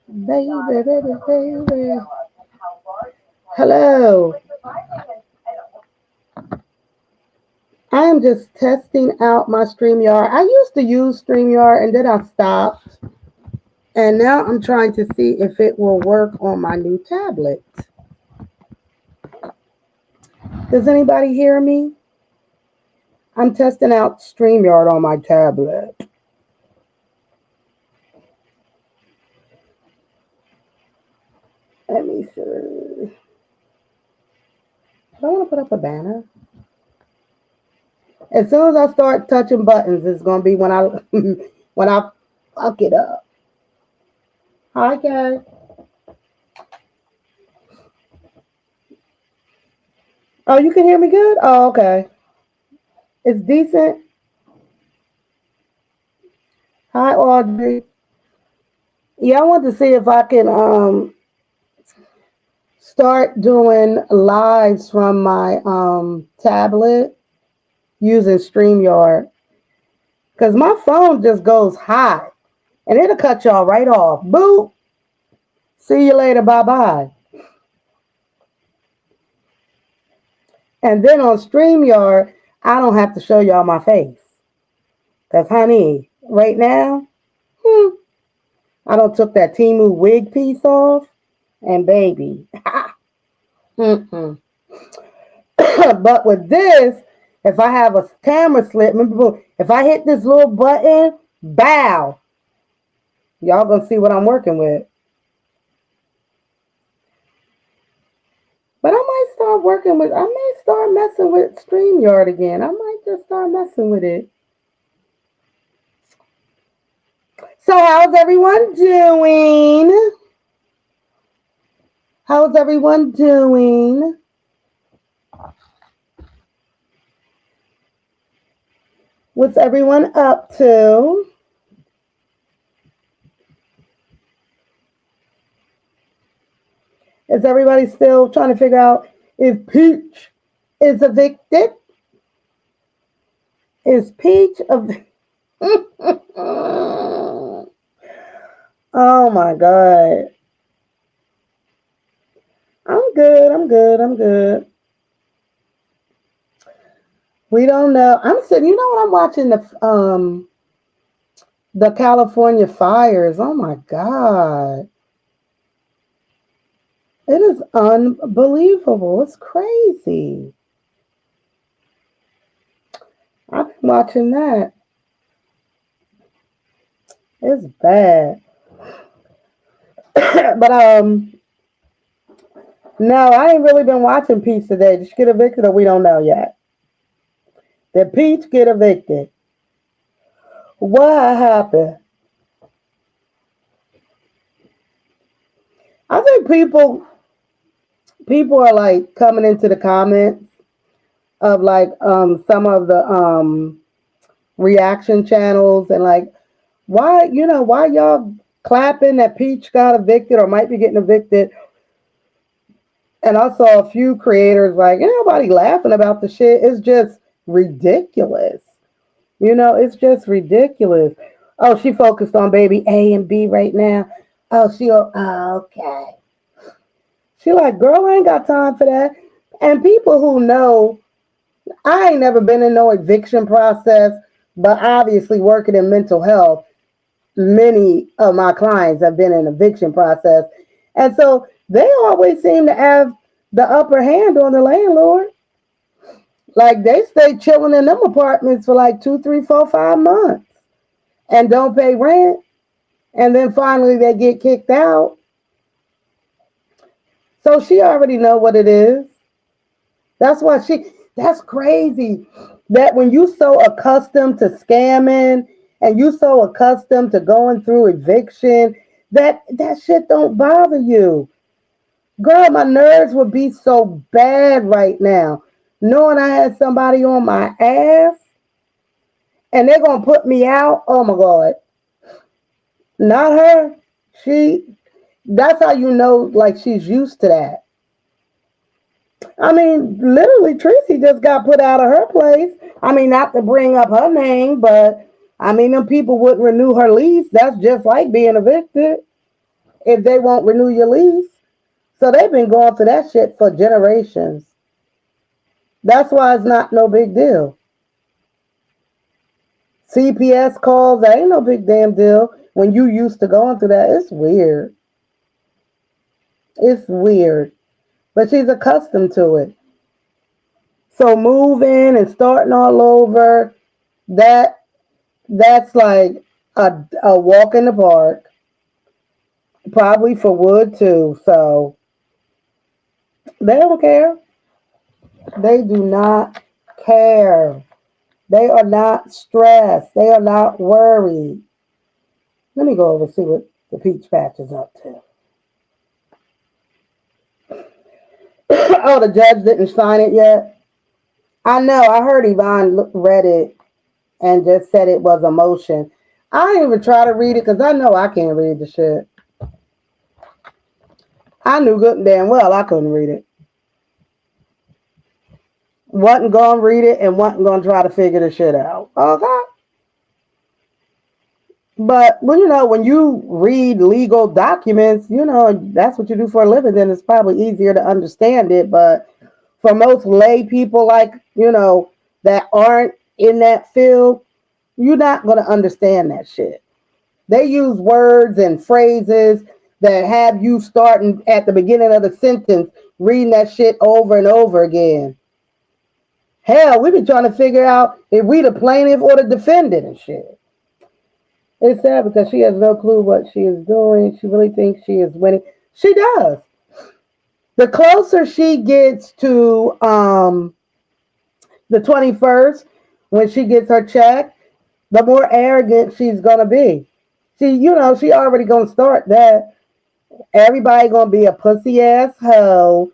Baby, baby, baby. Hello. I am just testing out my StreamYard. I used to use StreamYard and then I stopped. And now I'm trying to see if it will work on my new tablet. Does anybody hear me? I'm testing out StreamYard on my tablet. Let me see. Do I want to put up a banner? As soon as I start touching buttons, it's gonna be when I when I fuck it up. Hi, Kay. Oh, you can hear me good? Oh, okay. It's decent. Hi, Audrey. Yeah, I want to see if I can start doing lives from my tablet using StreamYard. Cause my phone just goes high and it'll cut y'all right off. Boop. See you later. Bye bye. And then on StreamYard, I don't have to show y'all my face. Cause honey, right now, I don't took that Timu wig piece off, and baby, mm-mm. But with this, if I have a camera slip, remember, if I hit this little button, bow, y'all gonna see what I'm working with. But I might start working with, I may start messing with StreamYard again. I might just start messing with it. So, how's everyone doing? How's everyone doing? What's everyone up to? Is everybody still trying to figure out if Peach is evicted? Is Peach evicted? Oh my God. I'm good. I'm good. I'm good. We don't know. I'm sitting, you know what? I'm watching the California fires. Oh my God. It is unbelievable. It's crazy. I've been watching that. It's bad. But no, I ain't really been watching Peach today. Did she get evicted or we don't know yet? Did Peach get evicted? What happened? I think people are like coming into the comments of like some of the reaction channels and like why y'all clapping that Peach got evicted or might be getting evicted. And I saw a few creators like, ain't nobody laughing about the shit. It's just ridiculous. It's just ridiculous. Oh, she focused on baby A and B right now. Okay. She like, girl, I ain't got time for that. And people who know, I ain't never been in no eviction process, but obviously working in mental health, many of my clients have been in eviction process. And so they always seem to have the upper hand on the landlord. Like they stay chilling in them apartments for like 2, 3, 4, 5 months and don't pay rent. And then finally they get kicked out. So she already know what it is. That's crazy. That when you so accustomed to scamming and you so accustomed to going through eviction, that shit don't bother you. Girl, my nerves would be so bad right now. Knowing I had somebody on my ass and they're gonna put me out. Oh my God. Not her. She that's how you know like she's used to that. I mean, literally, Tracy just got put out of her place. I mean, not to bring up her name, but I mean, them people wouldn't renew her lease. That's just like being evicted if they won't renew your lease. So they've been going through that shit for generations. That's why it's not no big deal. CPS calls, that ain't no big damn deal. When you used to going through that, it's weird. It's weird. But she's accustomed to it. So moving and starting all over, that that's like a walk in the park. Probably for wood too. So they don't care. They do not care. They are not stressed. They are not worried. Let me go over and see what the peach patch is up to. Oh, the judge didn't sign it yet. I know. I heard Yvonne read it and just said it was a motion. I didn't even try to read it because I know I can't read the shit. I knew good and damn well I couldn't read it. Wasn't gonna read it and wasn't gonna try to figure the shit out. Okay. But well, when you read legal documents, that's what you do for a living, then it's probably easier to understand it. But for most lay people like, that aren't in that field, you're not gonna understand that shit. They use words and phrases that have you starting at the beginning of the sentence, reading that shit over and over again. Hell, we been trying to figure out if we the plaintiff or the defendant and shit. It's sad because she has no clue what she is doing. She really thinks she is winning. She does. The closer she gets to the 21st, when she gets her check, the more arrogant she's gonna be. She already gonna start that. Everybody gonna be a pussy ass hoe.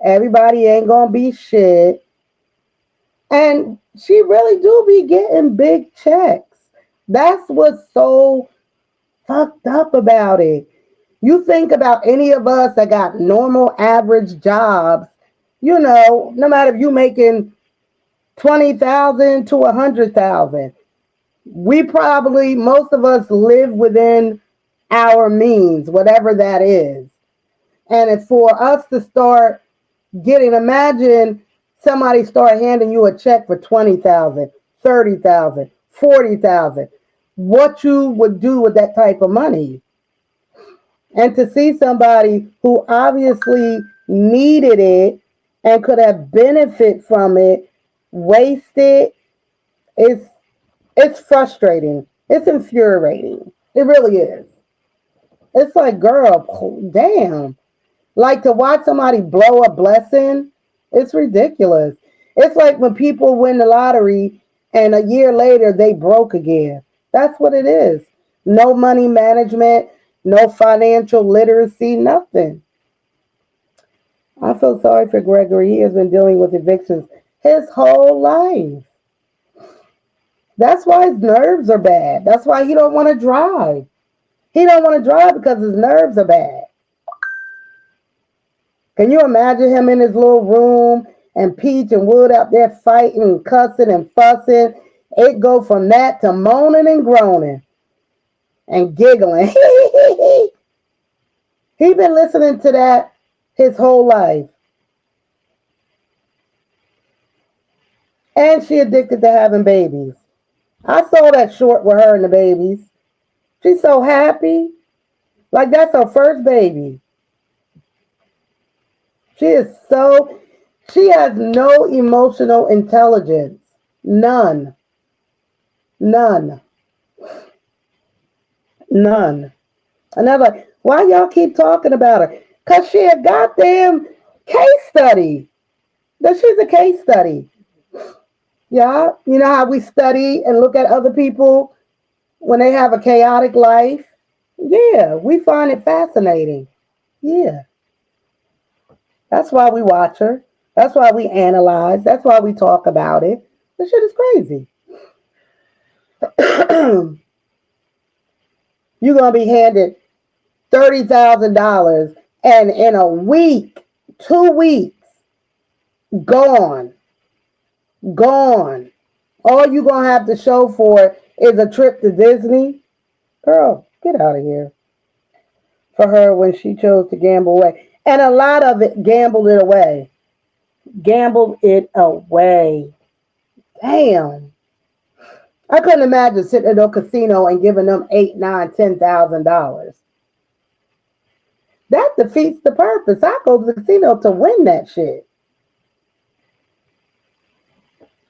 Everybody ain't gonna be shit. And she really do be getting big checks. That's what's so fucked up about it. You think about any of us that got normal average jobs, no matter if you making 20,000 to 100,000, we probably, most of us live within our means, whatever that is. And it's for us to start imagine somebody start handing you a check for 20,000, 30,000, 40,000. What you would do with that type of money. And to see somebody who obviously needed it and could have benefit from it waste it, it's frustrating. It's infuriating. It really is. It's like, girl, damn. Like to watch somebody blow a blessing, it's ridiculous. It's like when people win the lottery and a year later they broke again. That's what it is. No money management, no financial literacy, nothing. I feel sorry for Gregory. He has been dealing with evictions his whole life. That's why his nerves are bad. That's why he don't want to drive. He don't want to drive because his nerves are bad. Can you imagine him in his little room and Peach and Wood out there fighting and cussing and fussing? It go from that to moaning and groaning and giggling. He been listening to that his whole life. And she addicted to having babies. I saw that short with her and the babies. She's so happy. Like that's her first baby. She has no emotional intelligence. None. None. None. And I'm like, why y'all keep talking about her? Because she a goddamn case study. That she's a case study. Yeah. You know how we study and look at other people when they have a chaotic life? Yeah. We find it fascinating. Yeah. That's why we watch her. That's why we analyze. That's why we talk about it. This shit is crazy. You're going to be handed $30,000 and in a week, 2 weeks, gone. Gone. All you're going to have to show for it is a trip to Disney. Girl, get out of here. For her when she chose to gamble away. And a lot of it gambled it away. Gambled it away. Damn. I couldn't imagine sitting at a casino and giving them eight, nine, $10,000. That defeats the purpose. I go to the casino to win that shit.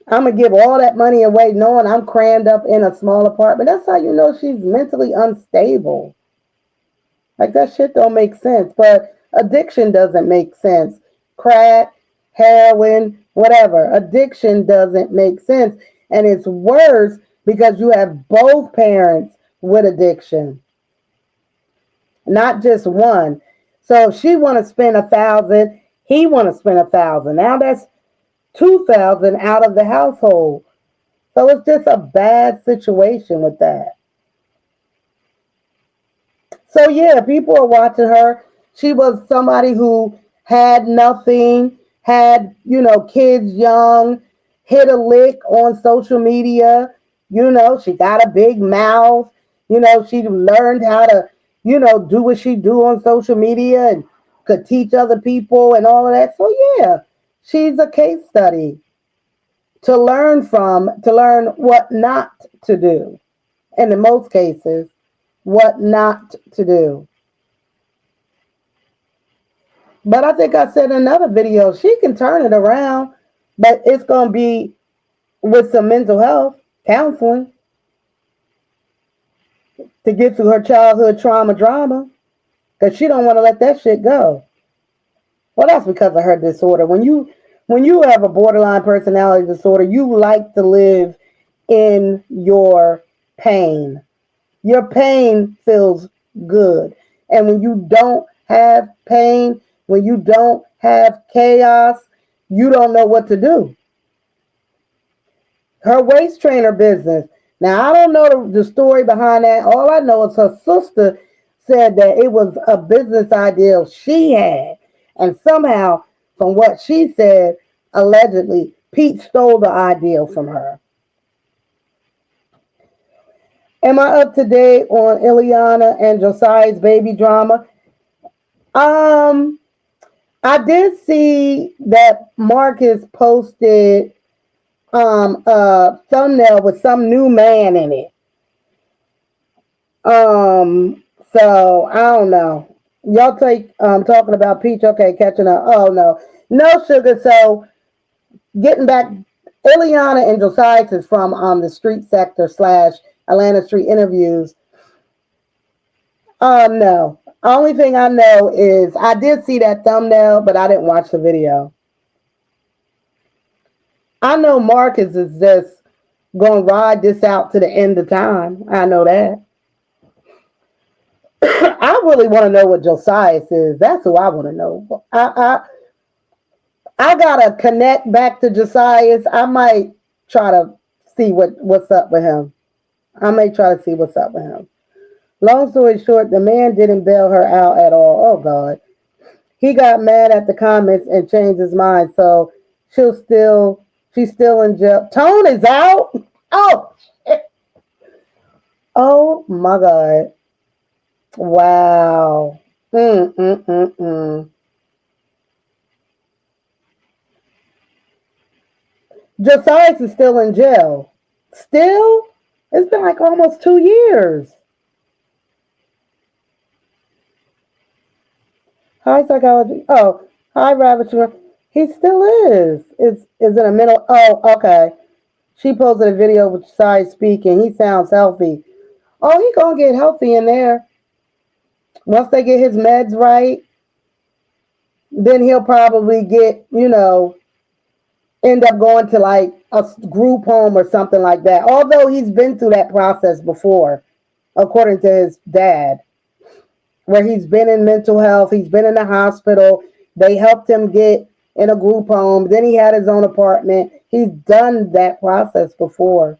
I'm gonna give all that money away knowing I'm crammed up in a small apartment. That's how you know she's mentally unstable. Like that shit don't make sense. But addiction doesn't make sense. Crack, heroin, whatever. Addiction doesn't make sense. And it's worse because you have both parents with addiction, not just one. So if she want to spend 1,000, he want to spend 1,000. Now that's 2,000 out of the household. So it's just a bad situation with that. So yeah, people are watching her. She was somebody who had nothing, had, kids young, hit a lick on social media. She got a big mouth. She learned how to, do what she do on social media and could teach other people and all of that. So yeah, she's a case study to learn from, to learn what not to do. And in most cases, what not to do. But I think I said in another video, she can turn it around, but it's going to be with some mental health counseling to get through her childhood trauma drama because she don't want to let that shit go. Well, that's because of her disorder. When you have a borderline personality disorder, you like to live in your pain. Your pain feels good. And when you don't have pain, when you don't have chaos, you don't know what to do. Her waist trainer business. Now, I don't know the story behind that. All I know is her sister said that it was a business idea she had. And somehow, from what she said, allegedly, Pete stole the idea from her. Am I up to date on Ileana and Josiah's baby drama? Um, I did see that Marcus posted a thumbnail with some new man in it. So I don't know. Y'all take talking about Peach, okay, catching up. Oh no. No sugar. So getting back, Ileana and Josiah is from the street sector slash Atlanta Street interviews. No. Only thing I know is I did see that thumbnail, but I didn't watch the video. I know Marcus is just gonna ride this out to the end of time. I know that. I really want to know what Josiah is. That's who I want to know. I gotta connect back to Josiah. I might try to see what's up with him. I may try to see what's up with him. Long story short, the man didn't bail her out at all. Oh God. He got mad at the comments and changed his mind. So she's still in jail. Tone is out. Oh shit. Oh my God. Wow. Mm. Josiah is still in jail. Still? It's been like almost 2 years. Hi, psychology. Oh, hi, Ravishing. He still is. Is in a mental. Oh, okay. She posted a video with Josiah speaking. He sounds healthy. Oh, he gonna get healthy in there. Once they get his meds right, then he'll probably get, end up going to like a group home or something like that. Although he's been through that process before, according to his dad, where he's been in mental health, he's been in the hospital. They helped him get in a group home. Then he had his own apartment. He's done that process before.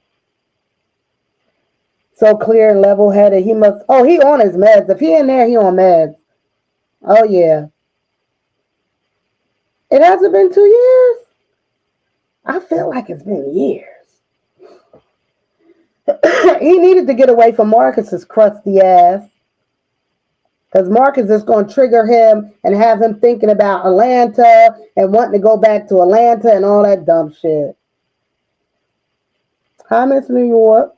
So clear and level headed. He must. Oh, he on his meds. If he in there, he on meds. Oh yeah. It hasn't been 2 years. I feel like it's been years. He needed to get away from Marcus's crusty ass. Because Marcus is going to trigger him and have him thinking about Atlanta and wanting to go back to Atlanta and all that dumb shit. Hi, Miss New York.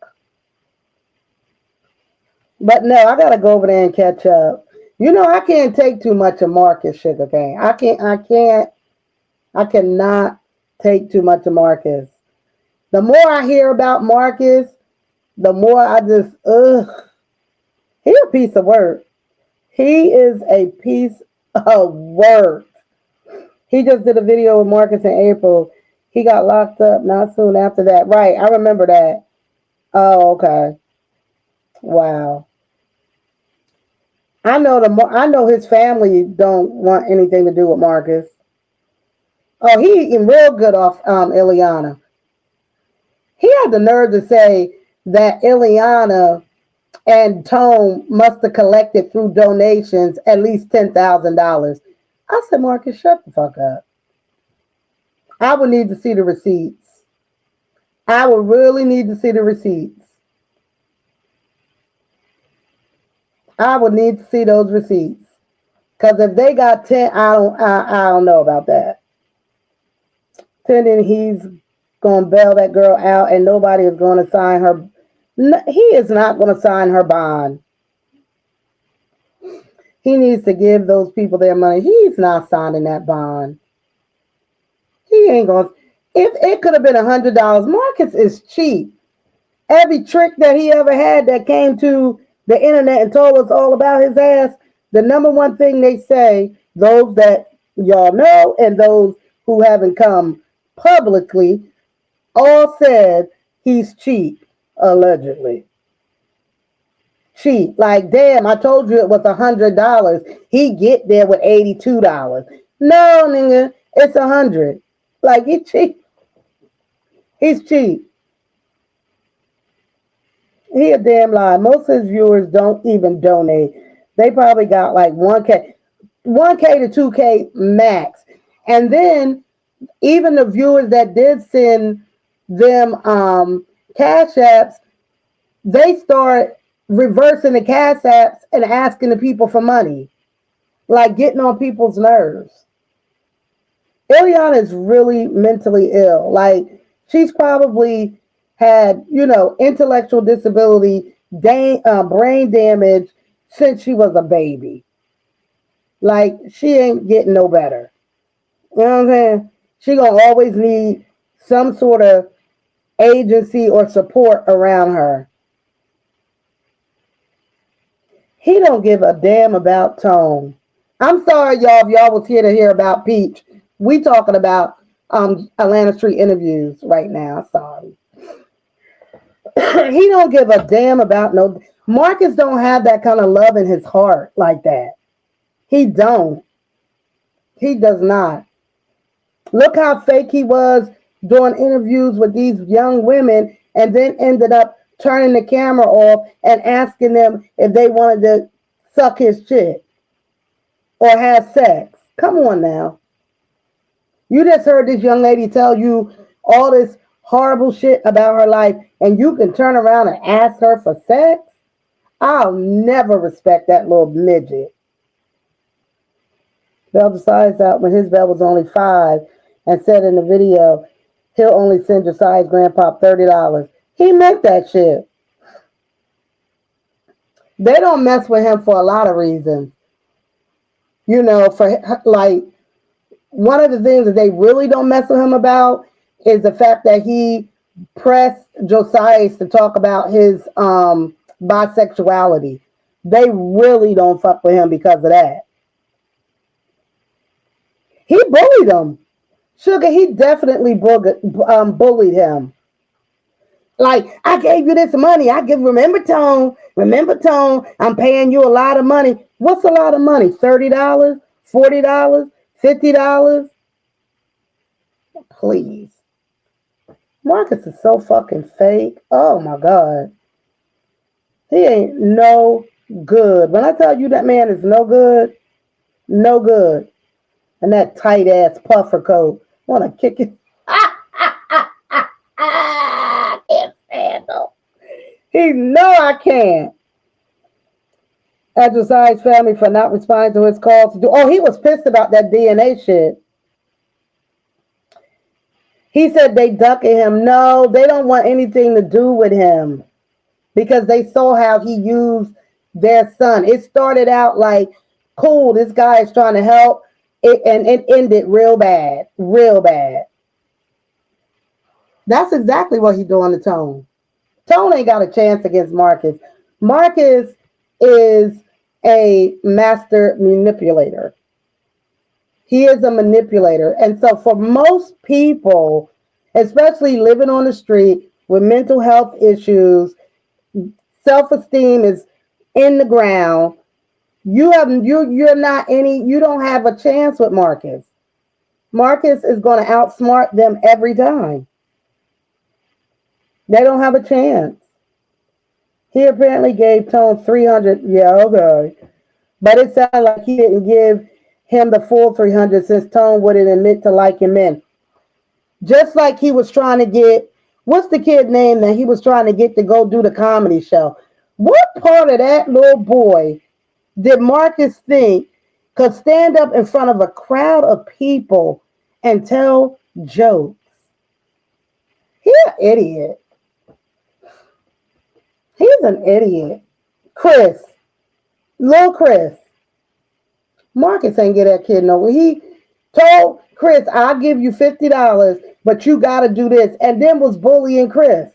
But no, I gotta go over there and catch up. You know, I can't take too much of Marcus Sugarcane. I cannot take too much of Marcus. The more I hear about Marcus, the more I just, ugh. He a piece of work. He is a piece of work. He just did a video with Marcus in April. He got locked up not soon after that. Right, I remember that. Oh, okay. Wow. I know his family don't want anything to do with Marcus. Oh, he eating real good off Ileana. He had the nerve to say that Ileana and Tone must have collected through donations at least $10,000. I said, Marcus, shut the fuck up. I would need to see the receipts. I would really need to see the receipts. I would need to see those receipts. Because if they got 10, I don't know about that. Then he's gonna bail that girl out and nobody is gonna sign her. He is not gonna sign her bond. He needs to give those people their money. He's not signing that bond. He ain't gonna. If it could have been $100, Marcus is cheap. Every trick that he ever had that came to the internet and told us all about his ass, the number one thing they say, those that y'all know and those who haven't come publicly, all said he's cheap, allegedly. Cheap. Like, damn, I told you it was $100. He get there with $82. No, nigga, it's 100. Like, he cheap. He's cheap. He a damn lie. Most of his viewers don't even donate. They probably got like 1K, 1K to 2K max. And then even the viewers that did send them cash apps, they start reversing the cash apps and asking the people for money. Like getting on people's nerves. Ileana is really mentally ill. Like she's probably had, intellectual disability, brain damage since she was a baby. Like she ain't getting no better. You know what I'm saying? She gonna always need some sort of agency or support around her. He don't give a damn about Tone. I'm sorry, y'all, if y'all was here to hear about Peach. We talking about Atlanta Street interviews right now. Sorry. He don't give a damn about no. Marcus don't have that kind of love in his heart like that. He don't. He does not. Look how fake he was doing interviews with these young women and then ended up turning the camera off and asking them if they wanted to suck his shit or have sex. Come on now. You just heard this young lady tell you all this horrible shit about her life and you can turn around and ask her for sex? I'll never respect that little midget. Bell decides that when his bell was only 5 and said in the video, he'll only send Josiah's grandpa $30. He meant that shit. They don't mess with him for a lot of reasons. For like, one of the things that they really don't mess with him about is the fact that he pressed Josiah to talk about his bisexuality. They really don't fuck with him because of that. He bullied him. Sugar, he definitely bullied him. Like, I gave you this money. Remember, Tone, I'm paying you a lot of money. What's a lot of money? $30? $40? $50? Please. Marcus is so fucking fake. Oh my God. He ain't no good. When I tell you that man is no good, no good. And that tight ass puffer coat. Want to kick it. Can't stand him. He know I can't. Exercise family for not responding to his calls to do. Oh, he was pissed about that DNA shit. He said they ducking him. No, they don't want anything to do with him because they saw how he used their son. It started out like, cool, this guy is trying to help, and it ended real bad, real bad. That's exactly what he doing to Tone. Tone ain't got a chance against Marcus. Marcus is a master manipulator. He is a manipulator. And so for most people, especially living on the street with mental health issues, self-esteem is in the ground. You're not any you don't have a chance with Marcus. Marcus is going to outsmart them every time. They don't have a chance. He apparently gave Tone 300. Yeah, okay. But it sounded like he didn't give him the full 300 since Tone wouldn't admit to liking men. Just like he was trying to get, what's the kid name that he was trying to get to go do the comedy show? What part of that little boy did Marcus think could stand up in front of a crowd of people and tell jokes? He's an idiot. He's an idiot. Chris, little Chris. Marcus ain't get that kid nowhere. He told Chris, I'll give you $50, but you got to do this. And then was bullying Chris.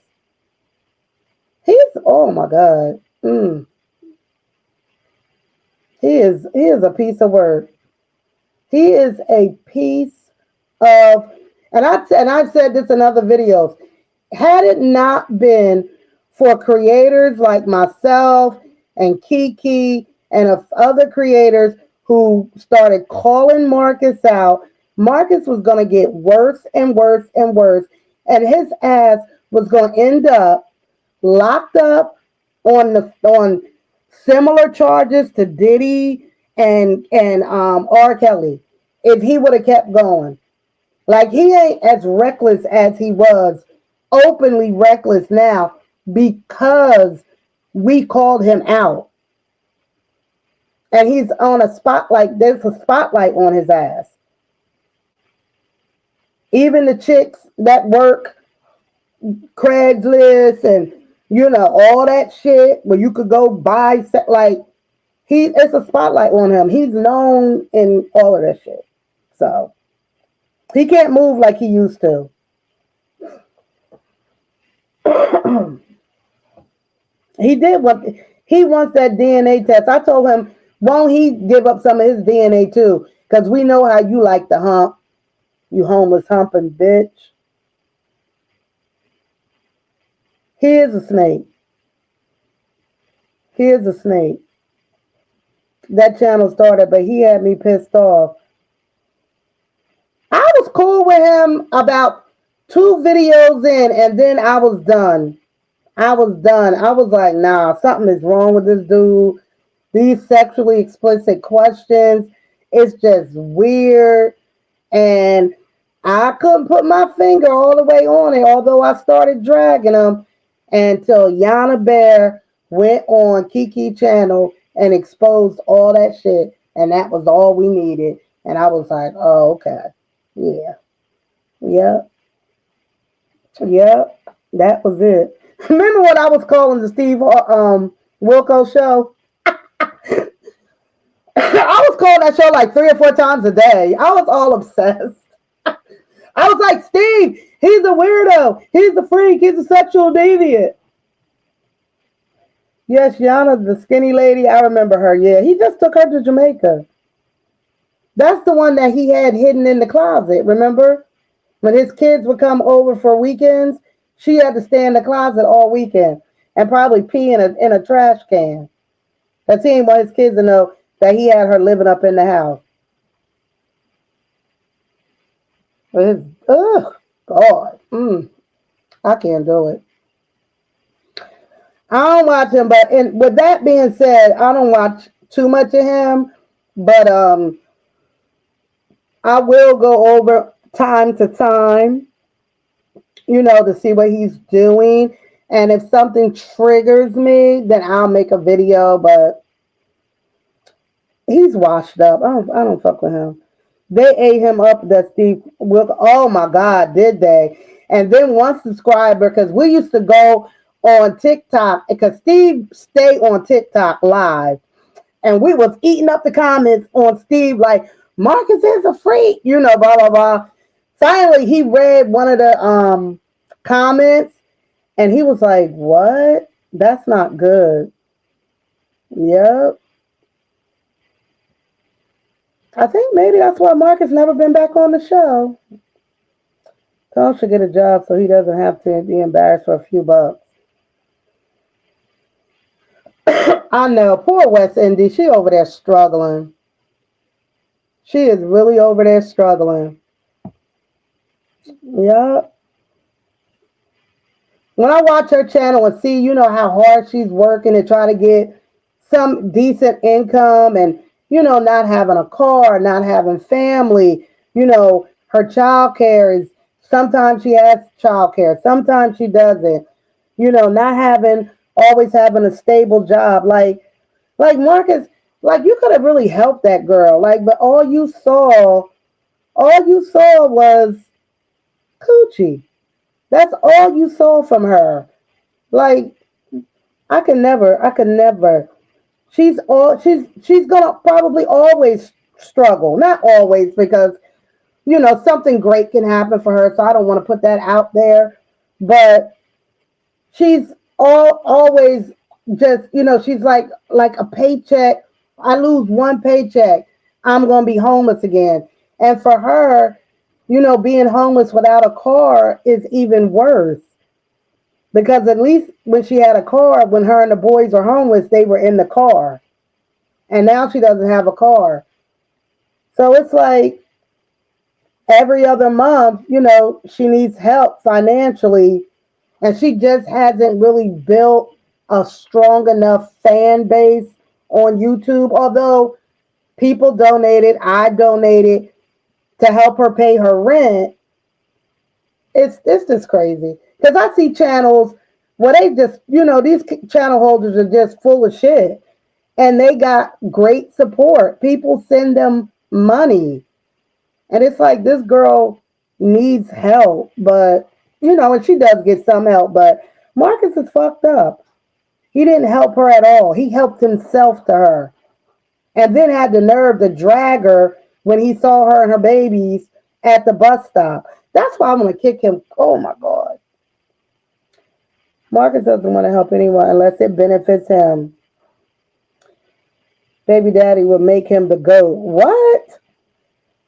Oh my God. He is a piece of work. He is a piece of, and I've said this in other videos. Had it not been for creators like myself and Kiki and other creators who started calling Marcus out, Marcus was going to get worse and worse and worse, and his ass was going to end up locked up on similar charges to Diddy and R. Kelly if he would have kept going. Like he ain't as reckless as he was, openly reckless now because we called him out. And he's on a spotlight. There's a spotlight on his ass. Even the chicks that work Craigslist and all that shit where you could go buy like it's a spotlight on him. He's known in all of that shit. So he can't move like he used to. He wants that DNA test. I told him, won't he give up some of his DNA too? Because we know how you like to hump, you homeless humping bitch. He is a snake. He is a snake. That channel started, but he had me pissed off. I was cool with him about 2 videos in, and then I was done. I was like, nah, something is wrong with this dude. These sexually explicit questions, it's just weird. And I couldn't put my finger all the way on it, although I started dragging him until Yana Bear went on Kiki channel and exposed all that shit. And that was all we needed. And I was like, oh, okay. Yeah. Yep. Yep. That was it. Remember what I was calling the Steve Wilco show? I was calling that show like 3 or 4 times a day. I was all obsessed. I was like, Steve, he's a weirdo. He's a freak. He's a sexual deviant. Yes, Yana, the skinny lady, I remember her. Yeah, he just took her to Jamaica. That's the one that he had hidden in the closet, remember? When his kids would come over for weekends, she had to stay in the closet all weekend and probably pee in a trash can. Because he didn't want his kids to know that he had her living up in the house. Ugh, God. I can't do it. I don't watch him, but with that being said, I don't watch too much of him. But I will go over time to time, to see what he's doing. And if something triggers me, then I'll make a video. But he's washed up. I don't fuck with him. They ate him up, that Steve Wilk. Oh my God, did they? And then one subscriber, because we used to go on TikTok, because Steve stayed on TikTok live, and we was eating up the comments on Steve, like, Marcus is a freak, blah blah blah. Finally, he read one of the comments, and he was like, "What? That's not good." Yep. I think maybe that's why Marcus never been back on the show. Tom should get a job so he doesn't have to be embarrassed for a few bucks. I know, poor West Indy. She over there struggling. She is really over there struggling. Yep. When I watch her channel and see, how hard she's working to try to get some decent income, and, not having a car, not having family, her child care is, sometimes she has child care, sometimes she doesn't, not having, always having a stable job. Like Marcus, like you could have really helped that girl. Like, but all you saw was coochie. That's all you saw from her. Like, I could never. She's gonna probably always struggle. Not always, because something great can happen for her. So I don't want to put that out there. But she's always just, she's like a paycheck. I lose one paycheck, I'm gonna be homeless again. And for her, being homeless without a car is even worse, because at least when she had a car, when her and the boys were homeless, they were in the car. And now she doesn't have a car. So it's like every other month, she needs help financially, and she just hasn't really built a strong enough fan base on YouTube. Although people donated, I donated to help her pay her rent. It's just crazy, because I see channels where they just, these channel holders are just full of shit, and they got great support. People send them money, and it's like, this girl needs help, but and she does get some help, but Marcus is fucked up. He didn't help her at all. He helped himself to her, and then had the nerve to drag her when he saw her and her babies at the bus stop. That's why I'm gonna kick him. Oh my God. Marcus doesn't want to help anyone unless it benefits him. Baby daddy would make him the GOAT. What?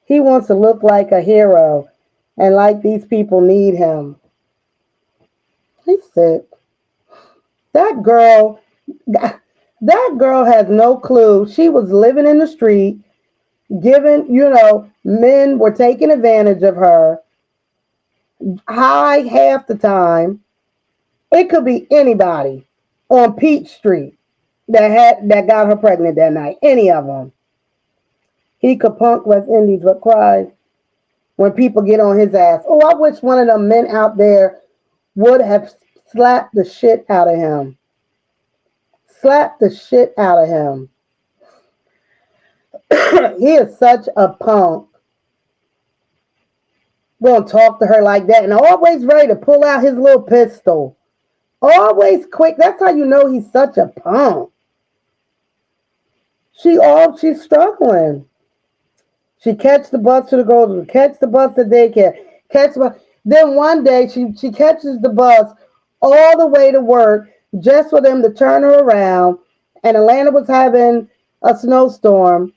He wants to look like a hero, and like these people need him. He's sick. That girl, that girl has no clue. She was living in the street, given, men were taking advantage of her high half the time. It could be anybody on Peach Street that got her pregnant that night. Any of them. He could punk West Indies but cry when people get on his ass. Oh, I wish one of them men out there would have slapped the shit out of him. Slap the shit out of him. He is such a punk. Gonna talk to her like that, and always ready to pull out his little pistol. Always quick. That's how you know he's such a punk. She's struggling. She catch the bus to the grocery, catch the bus to daycare, catch the bus. Then one day she catches the bus all the way to work just for them to turn her around. And Atlanta was having a snowstorm.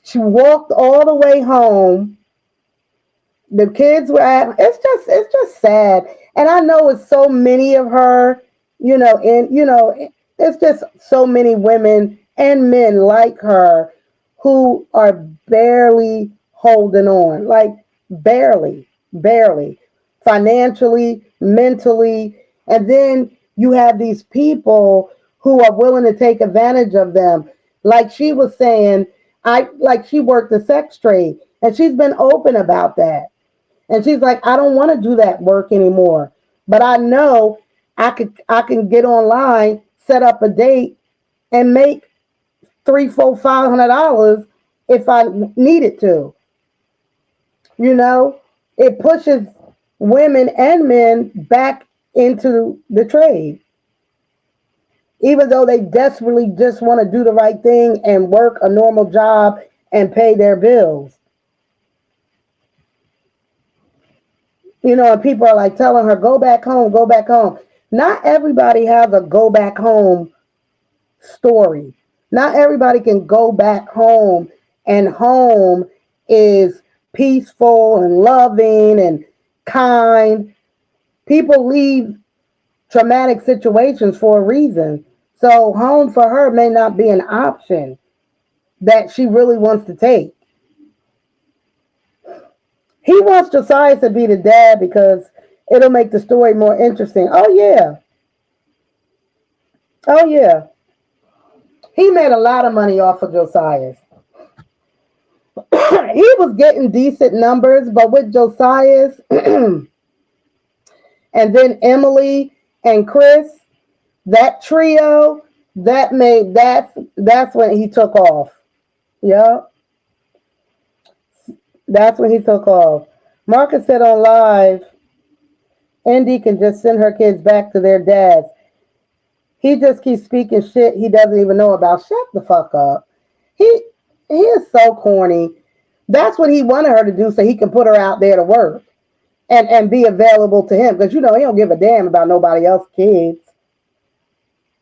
She walked all the way home. The kids were at. It's just sad. And I know it's so many of her, it's just so many women and men like her who are barely holding on, like barely, financially, mentally. And then you have these people who are willing to take advantage of them. Like she was saying, like she worked the sex trade, and she's been open about that. And she's like, I don't want to do that work anymore. But I know I can get online, set up a date, and make three, four, $500 if I needed to. You know, it pushes women and men back into the trade, even though they desperately just want to do the right thing and work a normal job and pay their bills. You know, and people are like telling her, go back home, go back home. Not everybody has a go back home story. Not everybody can go back home, and home is peaceful and loving and kind. People leave traumatic situations for a reason. So, home for her may not be an option that she really wants to take. He wants Josiah to be the dad because it'll make the story more interesting. Oh, yeah. Oh, yeah. He made a lot of money off of Josiah. He was getting decent numbers, but with Josiah's and then Emily and Chris, that trio, that's when he took off. Yeah, that's when he took off. Marcus said on live, Indy can just send her kids back to their dads. He just keeps speaking shit he doesn't even know about. Shut the fuck up. He he is so corny. That's what he wanted her to do so he can put her out there to work and be available to him because you know he don't give a damn about nobody else's kids.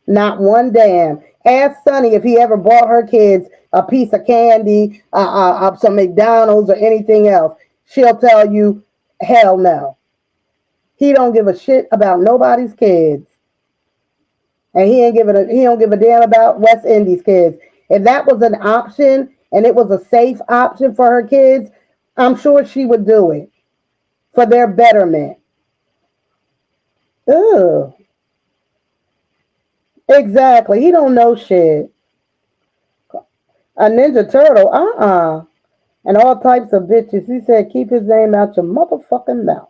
Not one damn. Ask Sonny if he ever bought her kids a piece of candy, some McDonald's or anything else. She'll tell you, hell no. He don't give a shit about nobody's kids, and he don't give a damn about West Indies kids. If that was an option and it was a safe option for her kids, I'm sure she would do it for their betterment. Ugh. Exactly. He don't know shit. A Ninja Turtle, and all types of bitches. He said, keep his name out your motherfucking mouth.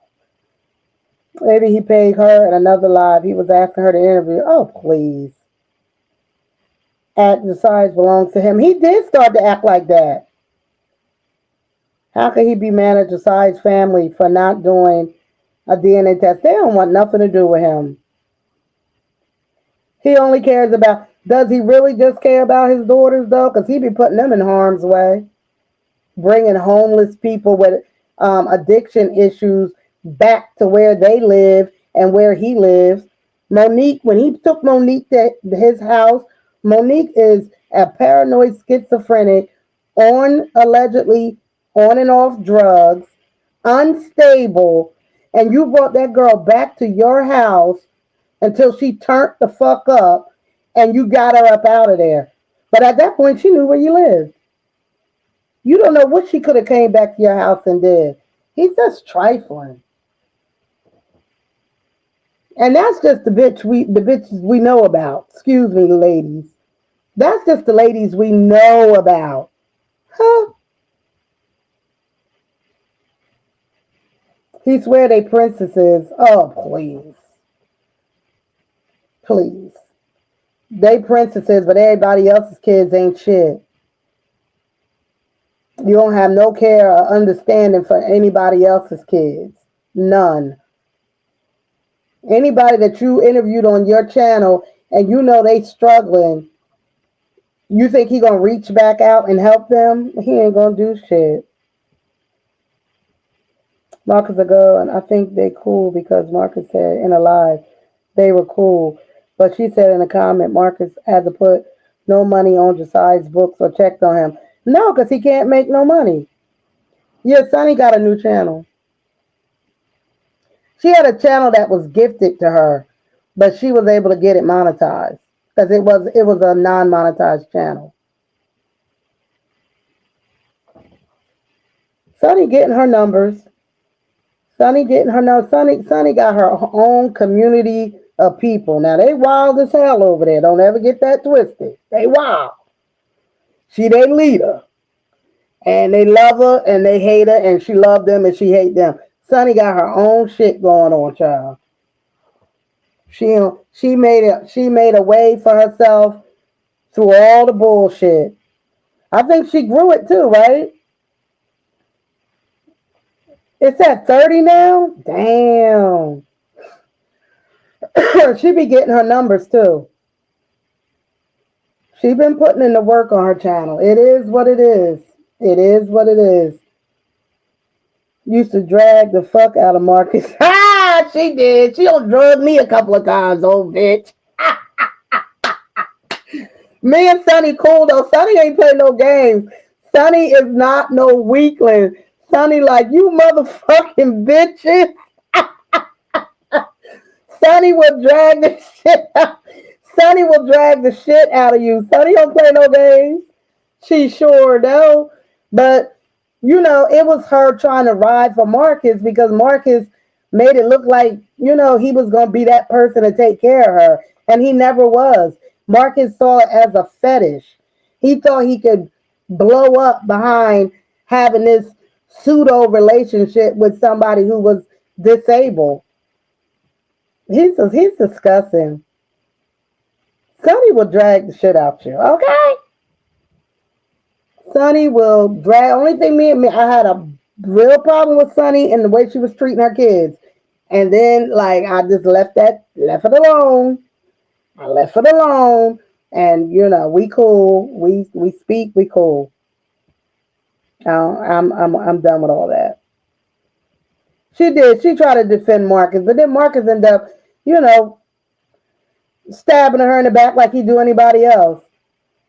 Maybe he paid her in another live. He was asking her to interview. Oh, please. Act decides belongs to him. He did start to act like that. How could he be mad at Josiah's family for not doing a DNA test? They don't want nothing to do with him. He only cares about, does he really just care about his daughters though? Because he be putting them in harm's way. Bringing homeless people with addiction issues back to where they live and where he lives. Monique, when he took Monique to his house, Monique is a paranoid schizophrenic, on allegedly on and off drugs, unstable, and you brought that girl back to your house until she turned the fuck up and you got her up out of there. But at that point, she knew where you lived. You don't know what she could have came back to your house and did. He's just trifling. And that's just the bitches we know about. Excuse me, ladies. That's just the ladies we know about. Huh? He swear they princesses. Oh, please. Please. They princesses, but everybody else's kids ain't shit. You don't have no care or understanding for anybody else's kids. None. Anybody that you interviewed on your channel and you know they struggling, you think he gonna reach back out and help them? He ain't gonna do shit. Marcus ago, and I think they cool because Marcus said in a live they were cool. But she said in a comment Marcus had to put no money on Josiah's books or checked on him. No, because he can't make no money. Yeah, Sonny got a new channel. She had a channel that was gifted to her, but she was able to get it monetized because it was a non-monetized channel. Sonny getting her numbers. Sonny getting her numbers. Sonny got her own community of people. Now they wild as hell over there. Don't ever get that twisted. They wild. She their leader. And they love her and they hate her and she love them and she hate them. Sonny got her own shit going on, child. She made a way for herself through all the bullshit. I think she grew it too, right? It's at 30 now? Damn. She be getting her numbers too. She been putting in the work on her channel. It is what it is. It is what it is. Used to drag the fuck out of Marcus. Ah, she did. She done drug me a couple of times, old bitch. Me and Sonny cool though. Sonny ain't play no games. Sonny is not no weakling. Sonny like, you motherfucking bitches. Sonny will drag the shit out. Sonny will drag the shit out of you. Sonny don't play no games. She sure do. But it was her trying to ride for Marcus because Marcus made it look like, he was gonna be that person to take care of her. And he never was. Marcus saw it as a fetish. He thought he could blow up behind having this pseudo relationship with somebody who was disabled. He's disgusting. Sonny will drag the shit out you, okay? Sonny will drag. Only thing I had a real problem with Sonny and the way she was treating her kids, and then like I just left it alone. I left it alone, and we cool. We speak. We cool. I'm done with all that. She did. She tried to defend Marcus, but then Marcus ended up, you know, stabbing her in the back like he do anybody else.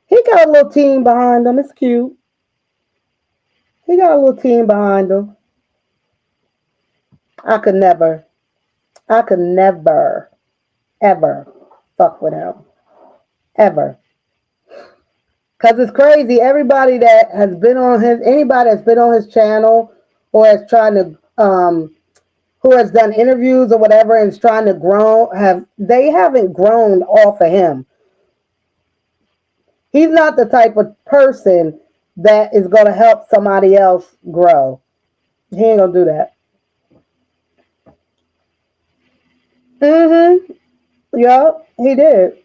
He got a little team behind him. It's cute. He got a little team behind him. I could never, I could never, ever fuck with him. Ever. Cause it's crazy. Anybody that's been on his channel or has trying to, who has done interviews or whatever and is trying to grow, they haven't grown off of him. He's not the type of person that is going to help somebody else grow. He ain't gonna do that. Mm-hmm. Yup. He did.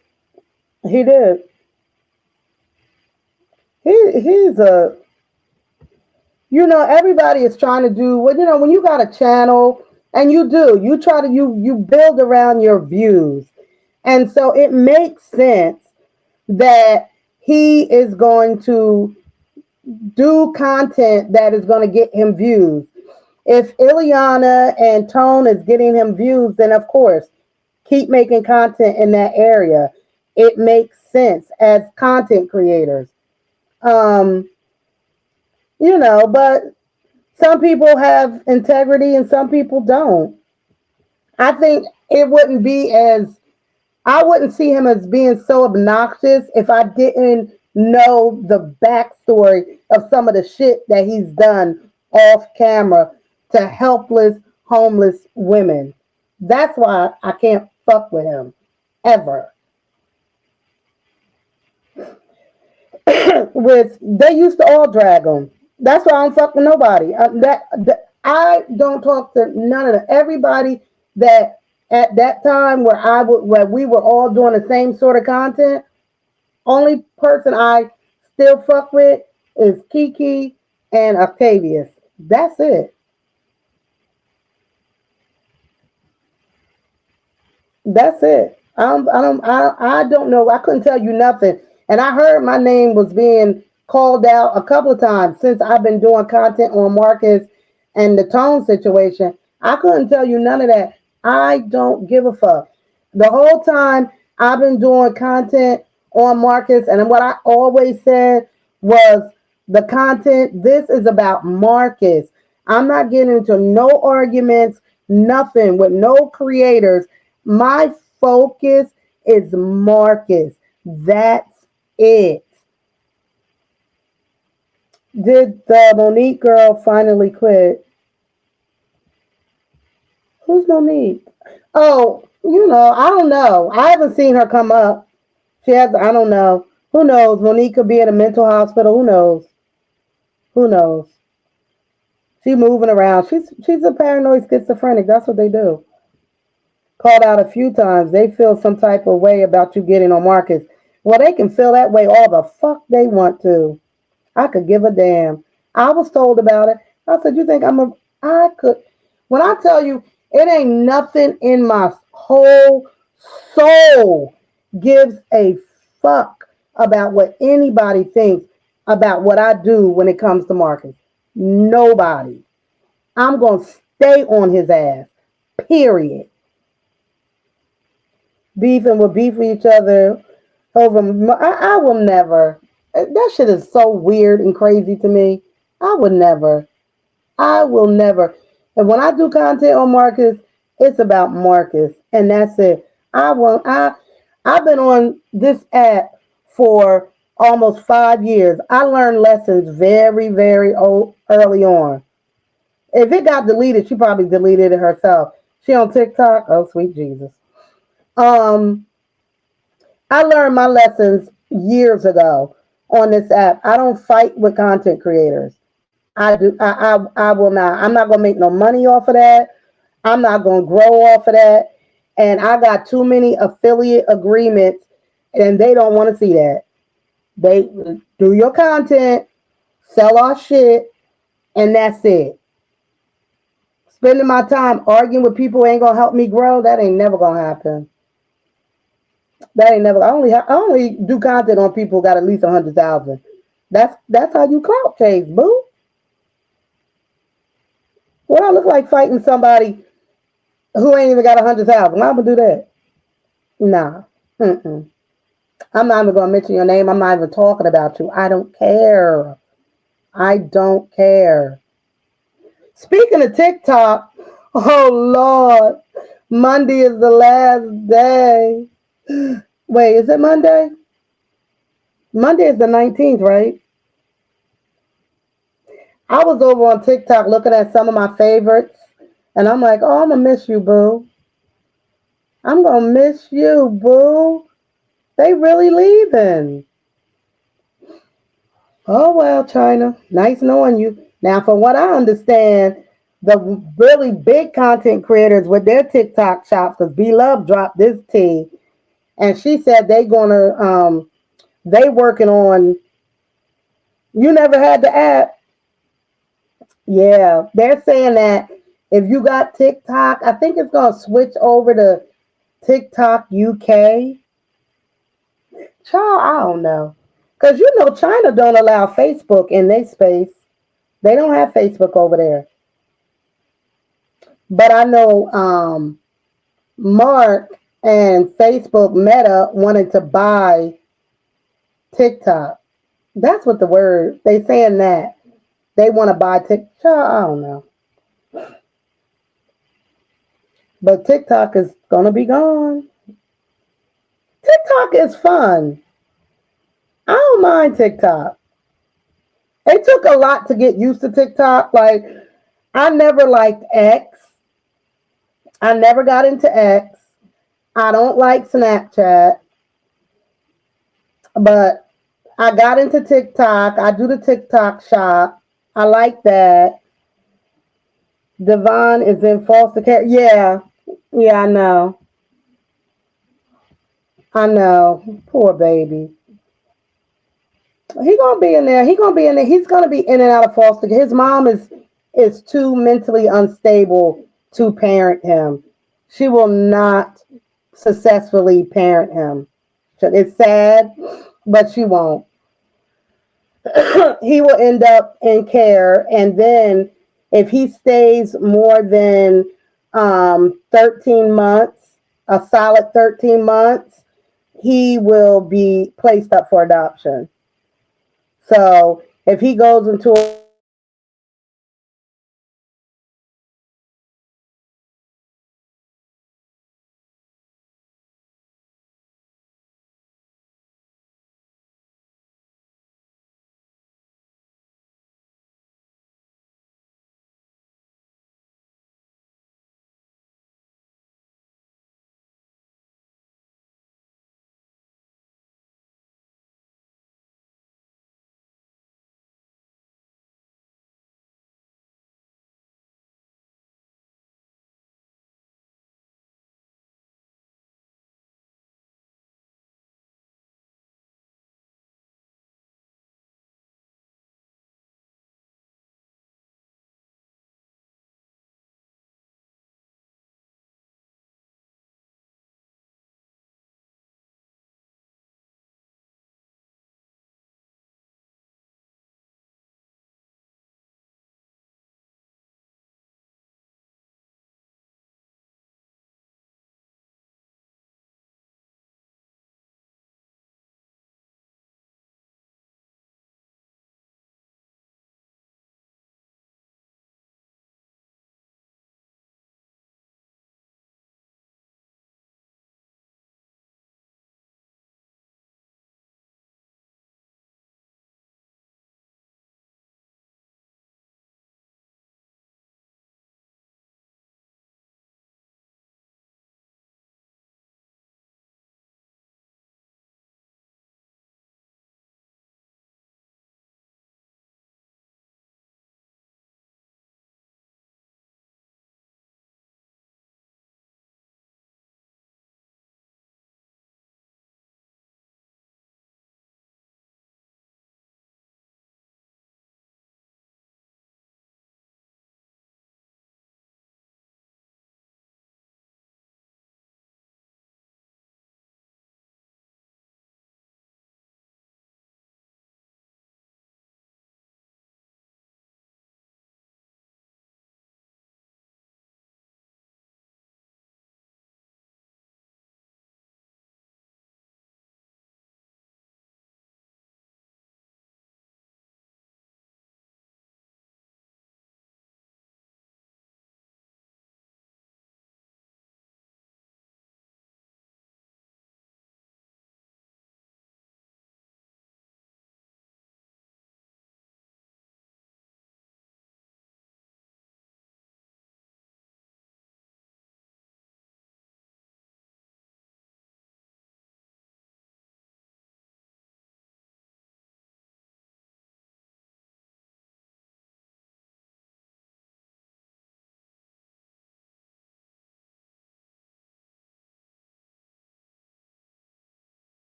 He did. He's a. Everybody is trying to do. Well, when you got a channel and you try to you build around your views, and so it makes sense that he is going to do content that is going to get him views. If Ileana and Tone is getting him views, then of course, keep making content in that area. It makes sense as content creators. Um, but some people have integrity and some people don't. I think it wouldn't be as I wouldn't see him as being so obnoxious if I didn't know the backstory of some of the shit that he's done off camera to helpless, homeless women. That's why I can't fuck with him ever. They used to all drag him. That's why I don't fuck with nobody. I don't talk to none of them. Everybody that at that time where we were all doing the same sort of content. Only person I still fuck with is Kiki and Octavius. That's it. That's it. I don't know. I couldn't tell you nothing. And I heard my name was being called out a couple of times since I've been doing content on Marcus and the Tone situation. I couldn't tell you none of that. I don't give a fuck. The whole time I've been doing content on Marcus, and what I always said was the content, this is about Marcus. I'm not getting into no arguments, nothing with no creators. My focus is Marcus. That's it. Did the Monique girl finally quit? Who's Monique? Oh, I don't know. I haven't seen her come up. I don't know. Who knows? Monique could be in a mental hospital. Who knows? Who knows? She's moving around. She's a paranoid schizophrenic. That's what they do. called out a few times. They feel some type of way about you getting on Marcus. Well, they can feel that way all the fuck they want to. I could give a damn. I was told about it. I said, you think I could, when I tell you, it ain't nothing in my whole soul gives a fuck about what anybody thinks about what I do when it comes to Marcus. Nobody. I'm going to stay on his ass. Period. Beefing will beef with each other over. I will never. That shit is so weird and crazy to me. I would never. I will never. And when I do content on Marcus, it's about Marcus, and that's it. I will. I've been on this app for almost 5 years. I learned lessons very, very early on. If it got deleted, she probably deleted it herself. She on TikTok. Oh, sweet Jesus. Um, I learned my lessons years ago on this app. I don't fight with content creators. I do. I will not. I'm not gonna make no money off of that. I'm not gonna grow off of that. And I got too many affiliate agreements, and they don't want to see that. They do your content, sell our shit, and that's it. Spending my time arguing with people who ain't gonna help me grow, that ain't never gonna happen. That ain't never. I only do content on people who got at least 100,000. That's how you clout chase, boo. What I look like fighting somebody who ain't even got 100,000? I'm gonna do that. Nah. Mm-mm. I'm not even gonna mention your name. I'm not even talking about you. I don't care. I don't care. Speaking of TikTok, oh Lord, Monday is the last day. Wait, is it Monday? Monday is the 19th, right? I was over on TikTok looking at some of my favorites, and I'm like, oh, I'm gonna miss you, boo. I'm gonna miss you, boo. They really leaving. Oh well, China. Nice knowing you. Now, from what I understand, the really big content creators with their TikTok shops, because B Love dropped this tea, and she said they working on. You never had the app. Yeah, they're saying that if you got TikTok, I think it's gonna switch over to TikTok UK. Child, I don't know. Cause you know China don't allow Facebook in their space. They don't have Facebook over there. But I know Mark and Facebook Meta wanted to buy TikTok. That's what the word they saying that. They want to buy TikTok. I don't know. But TikTok is gonna be gone. TikTok is fun. I don't mind TikTok. It took a lot to get used to TikTok. Like I never liked X. I never got into X. I don't like Snapchat, but I got into TikTok. I do the TikTok shop. I like that. Devon is in foster care. Yeah, yeah, I know. I know. Poor baby. He gonna be in there. He gonna be in there. He's gonna be in and out of foster care. His mom is too mentally unstable to parent him. She will not successfully parent him. It's sad, but she won't. He will end up in care, and then if he stays more than 13 months, a solid 13 months, he will be placed up for adoption. So if he goes into